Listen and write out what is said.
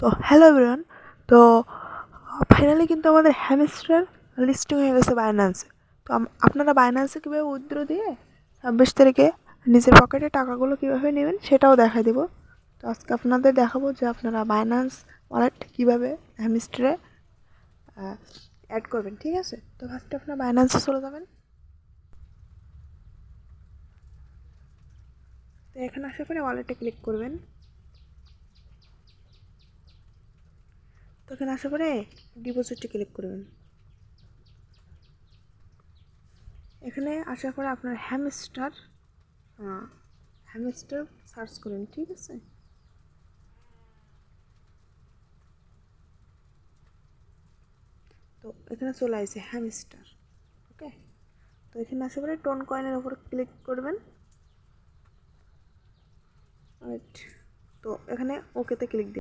তো hello everyone. তো finally কিন্তু আমাদের হ্যামস্টার লিস্টিং হয়ে গেছে বাইন্যান্সে। তো আপনারা বাইন্যান্সে কীভাবে উইথড্র দিয়ে 26 তারিখে নিজের পকেটে টাকাগুলো কীভাবে নেবেন সেটাও দেখা দেবো। তো আজকে আপনাদের দেখাবো যে আপনারা বাইন্যান্স ওয়ালেট কীভাবে হ্যামস্টারে অ্যাড করবেন, ঠিক আছে? তো ফার্স্টে আপনারা বাইন্যান্সে চলে যাবেন। তো এখানে আসার পরে ওয়ালেটে ক্লিক করবেন। তো এখানে আসার পরে ডিপোজিটে ক্লিক করবেন। এখানে আসার পরে আপনার হ্যামস্টার সার্চ করুন, ঠিক আছে? তো এখানে চলে আসছে হ্যামস্টার, ওকে। তো এখানে আসার পরে টোন কয়েনের উপর ক্লিক করবেন। রাইট, তো এখানে ওকেতে ক্লিক দিন।